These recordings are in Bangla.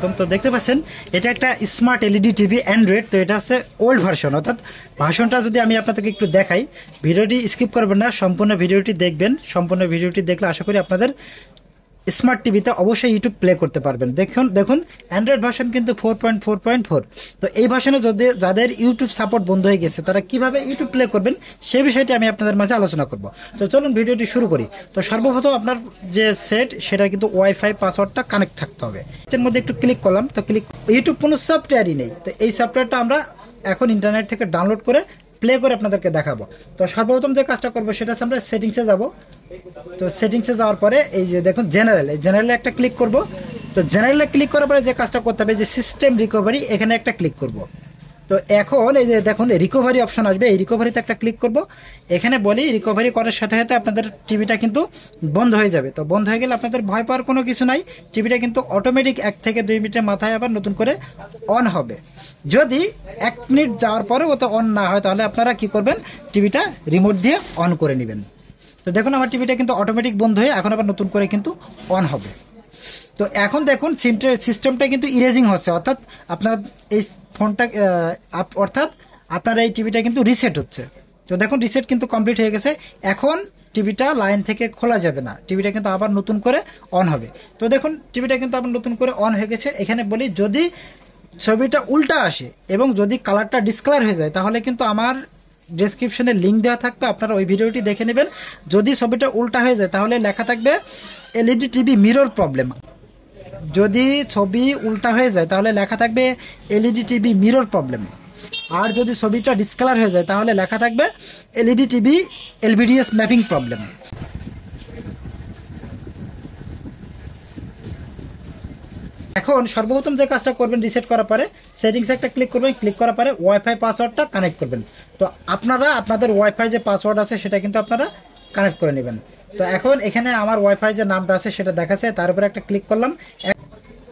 স্বাগতম। তো দেখতে পাচ্ছেন এটা একটা স্মার্ট এলইডি টিভি অ্যান্ড্রয়েড। তো এটা হচ্ছে ওল্ড ভার্সন, অর্থাৎ ভার্সনটা যদি আমি আপনাদেরকে একটু দেখাই, ভিডিওটি স্কিপ করবেন না, সম্পূর্ণ ভিডিওটি দেখবেন। সম্পূর্ণ ভিডিওটি দেখলে আশা করি আপনাদের স্মার্ট টিভিতে অবশ্যই ইউটিউব প্লে করতে পারবেন। দেখুন অ্যান্ড্রয়েড ভার্সন কিন্তু 4.4.4। তো এই ভার্সনে যদি যাদের ইউটিউব সাপোর্ট বন্ধ হয়ে গেছে তারা কিভাবে ইউটিউব প্লে করবেন সেই বিষয়টি আমি আপনাদের মাঝে আলোচনা করব। তো চলুন ভিডিওটি শুরু করি। তো সর্বপ্রথম আপনার যে সেট সেটা কিন্তু ওয়াইফাই পাসওয়ার্ডটা কানেক্ট থাকতে হবে। এর মধ্যে একটু ক্লিক করলাম, তো ইউটিউব কোনো সফটওয়্যারই নেই। তো এই সফটওয়্যারটা আমরা এখন ইন্টারনেট থেকে ডাউনলোড করে প্লে করে আপনাদেরকে দেখাবো। তো সর্বপ্রথম যে কাজটা করবো সেটা হচ্ছে আমরা সেটিংসে যাব। তো সেটিংসে যাওয়ার পরে এই যে দেখুন জেনারেল, এই জেনারেলে একটা ক্লিক করব। তো জেনারেলে ক্লিক করার পরে যে কাজটা করতে হবে যে সিস্টেম রিকভারি, এখানে একটা ক্লিক করব। তো এখন এই যে দেখুন রিকভারি অপশন আসবে, এই রিকভারিতে একটা ক্লিক করব। এখানে বলি রিকভারি করার সাথে সাথে আপনাদের টিভিটা কিন্তু বন্ধ হয়ে যাবে। তো বন্ধ হয়ে গেলে আপনাদের ভয় পাওয়ার কোনো কিছু নাই, টিভিটা কিন্তু অটোমেটিক 1 থেকে 2 মিনিটের মাথায় আবার নতুন করে অন হবে। যদি 1 মিনিট যাওয়ার পরে ওতে অন না হয় তাহলে আপনারা কি করবেন, টিভিটা রিমোট দিয়ে অন করে নেবেন। তো দেখুন আমার টিভিটা কিন্তু অটোমেটিক বন্ধ হয়ে এখন আবার নতুন করে কিন্তু অন হবে। তো এখন দেখুন সিস্টেমটা কিন্তু ইরেজিং হচ্ছে, অর্থাৎ আপনার এই ফোনটা অর্থাৎ আপনার এই টিভিটা কিন্তু রিসেট হচ্ছে। তো দেখুন রিসেট কিন্তু কমপ্লিট হয়ে গেছে। এখন টিভিটা লাইন থেকে খোলা যাবে না, টিভিটা কিন্তু আবার নতুন করে অন হবে। তো দেখুন টিভিটা কিন্তু আবার নতুন করে অন হয়ে গেছে। এখানে বলি যদি ছবিটা উল্টা আসে এবং যদি কালারটা ডিসকালার হয়ে যায় তাহলে কিন্তু আমার ডেসক্রিপশনে লিঙ্ক দেওয়া থাকবে, আপনারা ওই ভিডিওটি দেখে নেবেন। যদি ছবিটা উল্টা হয়ে যায় তাহলে লেখা থাকবে এলইডি টিভি মিরর প্রবলেম। যদি ছবি উল্টা হয়ে যায় তাহলে লেখা থাকবে এলইডি টিভি মিরর প্রবলেম। আর যদি ছবিটা ডিসকালার হয়ে যায় তাহলে লেখা থাকবে LED TV LVDS mapping problem. এখন সর্বপ্রথম যে কাজটা করবেন, রিসেট করার পরে সেটিংসে একটা ক্লিক করবেন, ক্লিক করার পরে ওয়াইফাই পাসওয়ার্ডটা কানেক্ট করবেন। তো আপনারা আপনাদের ওয়াইফাই যে পাসওয়ার্ড আছে সেটা কিন্তু আপনারা কানেক্ট করে নেবেন। তো এখন এখানে আমার ওয়াইফাই যে নামটা আছে সেটা দেখাচ্ছে, তার উপরে একটা ক্লিক করলাম।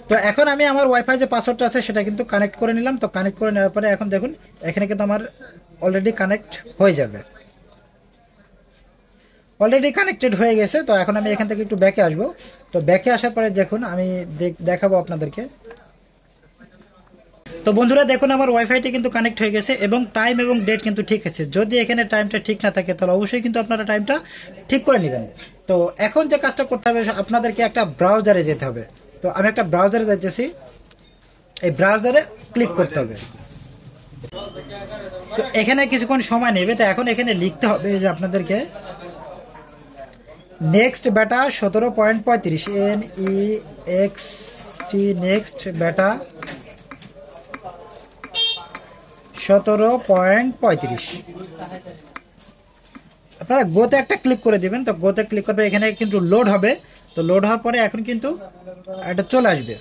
তো এখন আমি আমার ওয়াইফাই যে পাসওয়ার্ডটা আছে সেটা কিন্তু কানেক্ট করে নিলাম। তো কানেক্ট করে নেওয়ার পরে এখন দেখুন এখানে কিন্তু আমার অলরেডি কানেক্ট হয়ে যাবে, অলরেডি কানেক্টেড হয়ে গেছে। তো এখন আমি এখান থেকে একটু ব্যাকে আসবো। তো ব্যাকে আসার পরে দেখুন আমি দেখাবো আপনাদেরকে। তো বন্ধুরা দেখুন আমার ওয়াইফাইটি কিন্তু কানেক্ট হয়ে গেছে এবং টাইম এবং ডেট কিন্তু ঠিক আছে। যদি এখানে টাইমটা ঠিক না থাকে তাহলে অবশ্যই কিন্তু আপনারা টাইমটা ঠিক করে নেবেন। তো এখন যে কাজটা করতে হবে আপনাদেরকে একটা ব্রাউজারে যেতে হবে। তো আমি একটা ব্রাউজারে যাইতেছি, এই ব্রাউজারে ক্লিক করতে হবে। তো এখানে কিছুক্ষণ সময় নেবে। তো এখন এখানে লিখতে হবে যে আপনাদেরকে নেক্সট বেটা 17.35 NEXT নেক্সট বেটা 17.35। আপনারা গোতে একটা ক্লিক করে দিবেন। তো গোতে ক্লিক করবে, এখানে কিন্তু লোড হবে। তো লোড হওয়ার পরে এখন কিন্তু এটা চলে আসবে।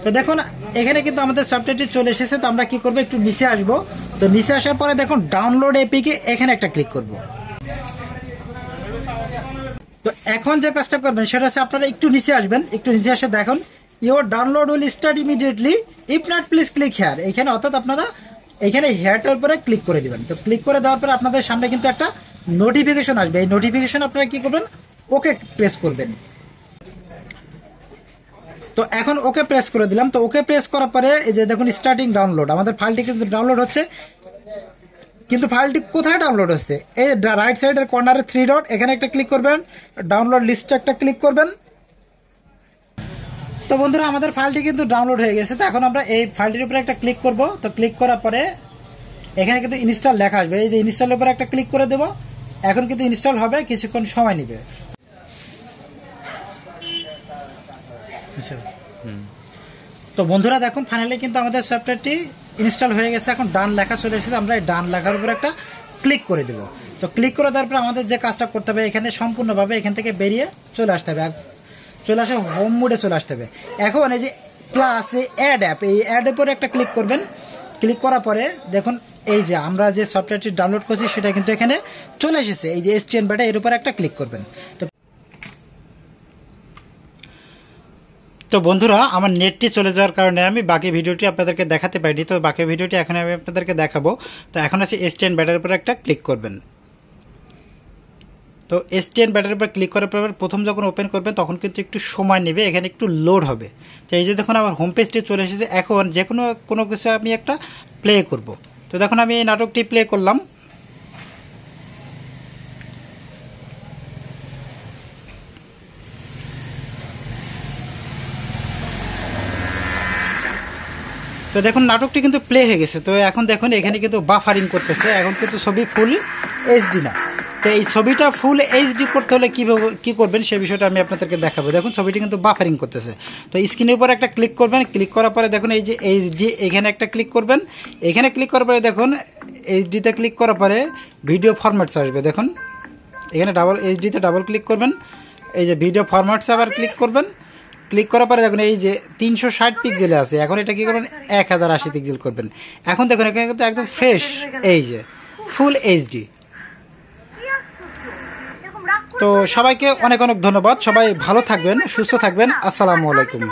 তো দেখুন এখানে কিন্তু আমাদের সফটওয়্যারটি চলে এসেছে। তো আমরা কি করবো, একটু নিচে আসবো। তো নিচে আসার পরে দেখুন ডাউনলোড এপিকে এখানে একটা ক্লিক করব। তো এখন যে কাজটা করবেন সেটা হচ্ছে আপনারা একটু নিচে আসবেন, একটু নিচে আসে দেখুন your download will start immediately, if not please click here. এখানে অর্থাৎ আপনারা এখানে হেয়ারটার উপরে ক্লিক করে দিবেন। তো ক্লিক করে দেওয়ার পরে আপনাদের সামনে কিন্তু একটা নোটিফিকেশন আসবে। এই নোটিফিকেশন আপনারা কি করবেন, ওকে প্রেস করবেন। তো এখন ওকে প্রেস করে দিলাম। তো ওকে প্রেস করার পরে এই যে দেখুন স্টার্টিং ডাউনলোড, আমাদের ফাইলটি কিন্তু ডাউনলোড হচ্ছে। কিন্তু ফাইলটি কোথায় ডাউনলোড হচ্ছে, এই রাইট সাইডের কর্নারে 3 ডট, এখানে একটা ক্লিক করবেন, ডাউনলোড লিস্টে একটা ক্লিক করবেন। তো বন্ধুরা আমাদের ফাইলটি কিন্তু ডাউনলোড হয়ে গেছে। তো এখন আমরা এই ফাইলটির উপরে একটা ক্লিক করব। তো ক্লিক করার পরে এখানে কিন্তু ইনস্টল লেখা আসবে, এই যে ইনস্টলের উপরে একটা ক্লিক করে দেব। এখন কিন্তু ইনস্টল হবে, কিছুক্ষণ সময় নেবে। তো বন্ধুরা দেখুন ফাইনালি কিন্তু আমাদের সফটওয়্যারটি ইনস্টল হয়ে গেছে। এখন ডান লেখা চলে এসেছে, আমরা এই ডান লেখার উপরে একটা ক্লিক করে দেব। তো ক্লিক করে দেওয়ার পর আমাদের যে কাজটা করতে হবে, এখানে সম্পূর্ণভাবে এখান থেকে বেরিয়ে চলে আসতে হবে, চলে আসে হোম মোডে চলে আসতে হবে। এখন এই যে প্লাস অ্যাড অ্যাপ, এই অ্যাড অ্যাপের একটা ক্লিক করবেন। ক্লিক করার পরে দেখুন এই যে আমরা যে সফটওয়্যারটি ডাউনলোড করছি সেটা কিন্তু এখানে চলে এসেছে। এই যে STN বেটা এর উপর একটা ক্লিক করবেন। তো বন্ধুরা আমার নেটটি চলে যাওয়ার কারণে আমি বাকি ভিডিওটি আপনাদেরকে দেখাতে পারিনি। তো বাকি ভিডিওটি এখন আমি আপনাদেরকে দেখাবো। তো এখন আছে STN বেটার উপর একটা ক্লিক করবেন। তো STN ব্যাটারির উপর ক্লিক করার পর প্রথম যখন ওপেন করবেন তখন কিন্তু একটু সময় নেবে, এখানে একটু লোড হবে। তো এই যে দেখুন আমার হোম পেজটি চলে এসেছে। এখন যে কোনো কিছু আমি একটা প্লে করব। তো দেখুন আমি এই নাটকটি প্লে করলাম। তো দেখুন নাটকটি কিন্তু প্লে হয়ে গেছে। তো এখন দেখুন এখানে কিন্তু বাফারিং করতেছে, এখন কিন্তু ছবি ফুল HD না। তো এই ছবিটা ফুল HD করতে হলে কীভাবে কী করবেন সে বিষয়টা আমি আপনাদেরকে দেখাবো। দেখুন ছবিটি কিন্তু বাফারিং করতেছে। তো স্ক্রিনের উপর একটা ক্লিক করবেন, ক্লিক করার পরে দেখুন এই যে HD এখানে একটা ক্লিক করবেন। এখানে ক্লিক করার পরে দেখুন HDতে ক্লিক করার পরে ভিডিও ফরম্যাটস আসবে। দেখুন এখানে HDতে ডাবল ক্লিক করবেন, এই যে ভিডিও ফরম্যাটসে আবার ক্লিক করবেন। ক্লিক করার পরে দেখুন এই যে 360 পিক্সেলে আছে, এখন এটা কি করবেন 1080 পিক্সেল করবেন। এখন দেখুন এখানে কিন্তু একদম ফ্রেশ এই যে ফুল HD। তো সবাইকে অনেক অনেক ধন্যবাদ, সবাই ভালো থাকবেন, সুস্থ থাকবেন। আসসালামু আলাইকুম।